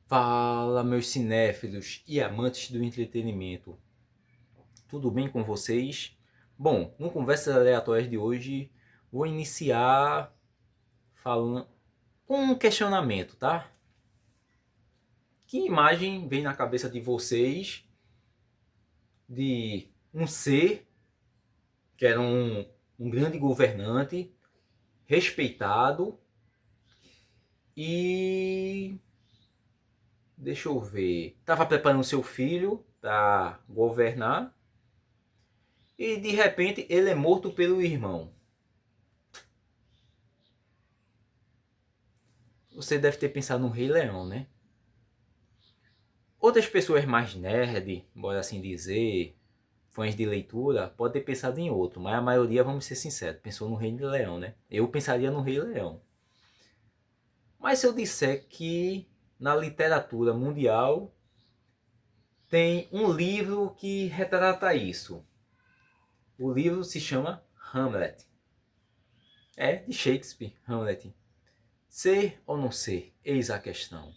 Fala, meus cinéfilos e amantes do entretenimento. Tudo bem com vocês? Bom, no Conversas Aleatórias de hoje, vou iniciar falando com um questionamento, tá? Que imagem vem na cabeça de vocês de um ser que era um grande governante, respeitado e... deixa eu ver... estava preparando seu filho para governar e de repente ele é morto pelo irmão. Você deve ter pensado no Rei Leão, né? Outras pessoas mais nerd, bora assim dizer, fãs de leitura, podem ter pensado em outro, mas a maioria, vamos ser sinceros, pensou no Rei Leão, né? Eu pensaria no Rei Leão. Mas se eu disser que na literatura mundial tem um livro que retrata isso. O livro se chama Hamlet. É de Shakespeare, Hamlet. Ser ou não ser? Eis a questão.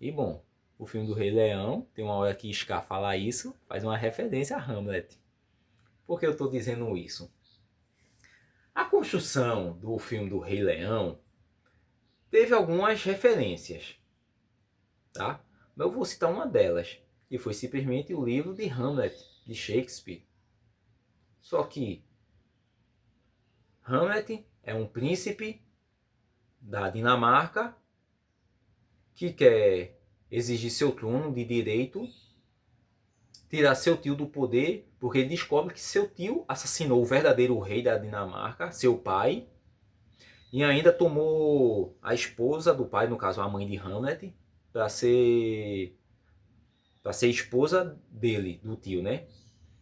E bom, o filme do Rei Leão, tem uma hora que Scar fala isso, faz uma referência a Hamlet. Por que eu estou dizendo isso? A construção do filme do Rei Leão teve algumas referências, tá? Mas eu vou citar uma delas, que foi simplesmente o livro de Hamlet, de Shakespeare. Só que Hamlet é um príncipe da Dinamarca que quer exigir seu trono de direito, tirar seu tio do poder, porque ele descobre que seu tio assassinou o verdadeiro rei da Dinamarca, seu pai, e ainda tomou a esposa do pai, no caso a mãe de Hamlet, para ser esposa dele, do tio, né?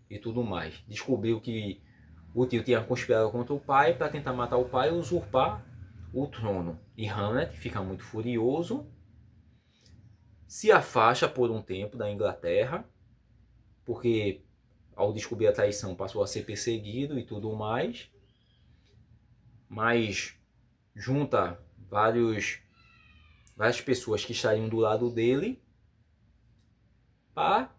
E tudo mais. Descobriu que o tio tinha conspirado contra o pai para tentar matar o pai e usurpar o trono. E Hamlet fica muito furioso, se afasta por um tempo da Inglaterra, porque ao descobrir a traição passou a ser perseguido e tudo mais, mas junta várias pessoas que estariam do lado dele para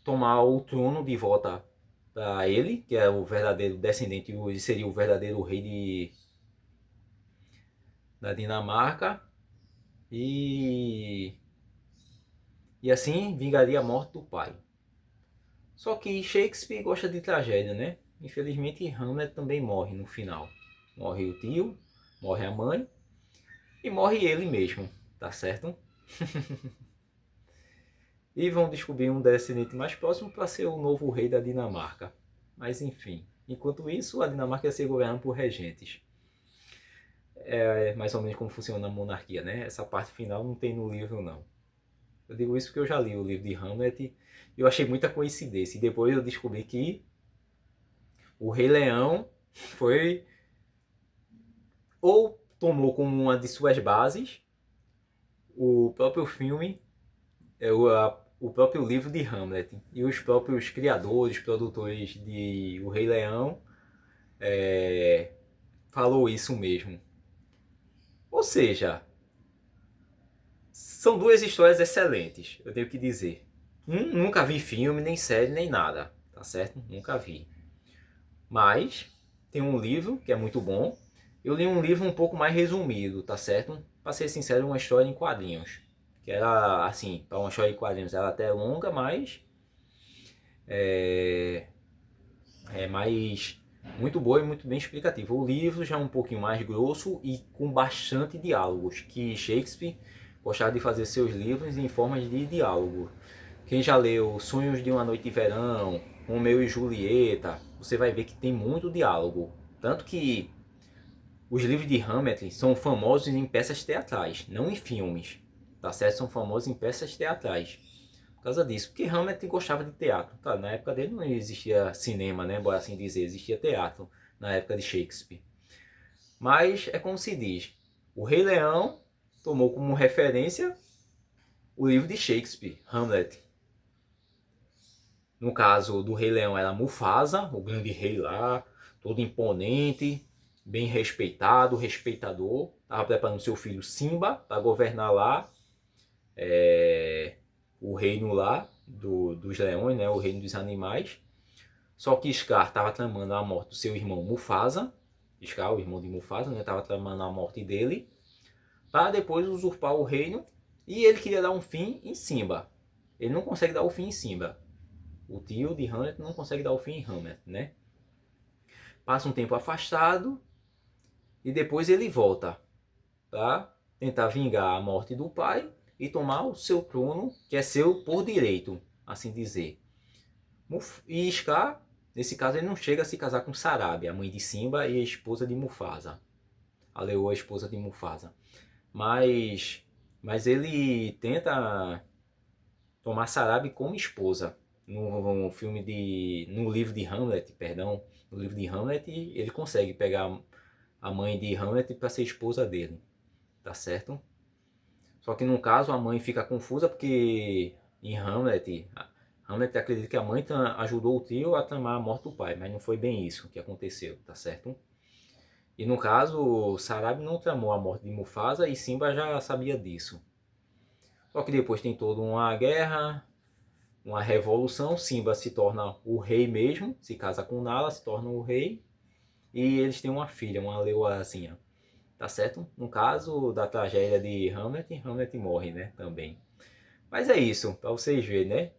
tomar o trono de volta para ele, que é o verdadeiro descendente, ele seria o verdadeiro rei da Dinamarca, e assim vingaria a morte do pai. Só que Shakespeare gosta de tragédia, né? Infelizmente Hamlet também morre no final. Morre o tio, morre a mãe e morre ele mesmo, tá certo? E vão descobrir um descendente mais próximo para ser o novo rei da Dinamarca. Mas enfim, enquanto isso a Dinamarca ia ser governada por regentes. É mais ou menos como funciona a monarquia, né? Essa parte final não tem no livro não. Eu digo isso porque eu já li o livro de Hamlet e eu achei muita coincidência. E depois eu descobri que o Rei Leão foi ou tomou como uma de suas bases o próprio filme, o próprio livro de Hamlet. E os próprios criadores, produtores de O Rei Leão falou isso mesmo. Ou seja, são duas histórias excelentes, eu tenho que dizer. Nunca vi filme, nem série, nem nada, tá certo? Nunca vi. Mas tem um livro que é muito bom. Eu li um livro um pouco mais resumido, tá certo? Pra ser sincero, uma história em quadrinhos. Que era, assim, para uma história em quadrinhos, ela até é longa, mas é mais muito boa e muito bem explicativa. O livro já é um pouquinho mais grosso e com bastante diálogos, que Shakespeare gostava de fazer seus livros em formas de diálogo. Quem já leu Sonhos de uma Noite de Verão, Romeu e Julieta, você vai ver que tem muito diálogo. Tanto que os livros de Hamlet são famosos em peças teatrais, não em filmes. Tá certo? São famosos em peças teatrais. Por causa disso, porque Hamlet gostava de teatro. Tá, na época dele não existia cinema, né? Bora assim dizer, existia teatro na época de Shakespeare. Mas é como se diz, o Rei Leão tomou como referência o livro de Shakespeare, Hamlet. No caso do Rei Leão era Mufasa, o grande rei lá, todo imponente, bem respeitado, respeitador. Estava preparando seu filho Simba para governar lá. o reino lá dos leões, né? O reino dos animais. Só que Scar estava tramando a morte do seu irmão Mufasa. Scar, o irmão de Mufasa, né? Estava tramando a morte dele para depois usurpar o reino. E ele queria dar um fim em Simba. Ele não consegue dar o fim em Simba. O tio de Hamlet não consegue dar o fim em Hamlet, né? Passa um tempo afastado e depois ele volta para tentar vingar a morte do pai e tomar o seu trono, que é seu por direito, assim dizer. E Scar, nesse caso, ele não chega a se casar com Sarabi, a mãe de Simba e a esposa de Mufasa. A leoa, a esposa de Mufasa. Mas ele tenta tomar Sarabi como esposa. No livro de Hamlet, perdão, no livro de Hamlet, ele consegue pegar a mãe de Hamlet para ser esposa dele, tá certo? Só que no caso a mãe fica confusa porque em Hamlet acredita que a mãe ajudou o tio a tramar a morte do pai, mas não foi bem isso que aconteceu, tá certo? E no caso, Sarabi não tramou a morte de Mufasa e Simba já sabia disso. Só que depois tem toda uma guerra, uma revolução, Simba se torna o rei mesmo, se casa com Nala, se torna o rei, e eles têm uma filha, uma leoazinha, tá certo? No caso da tragédia de Hamlet, Hamlet morre, né, também. Mas é isso, para vocês verem, né?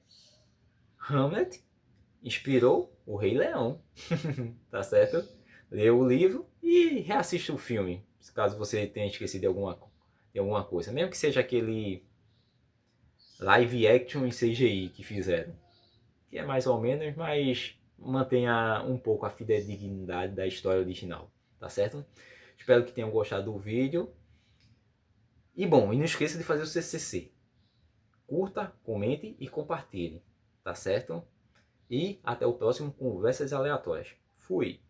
Hamlet inspirou o Rei Leão, tá certo? Leu o livro e reassista o filme, caso você tenha esquecido de alguma coisa, mesmo que seja aquele live action em CGI que fizeram, que é mais ou menos, mas mantenha um pouco a fidedignidade da história original, tá certo? Espero que tenham gostado do vídeo. E bom, e não esqueça de fazer o CCC. Curta, comente e compartilhe, tá certo? E até o próximo Conversas Aleatórias. Fui!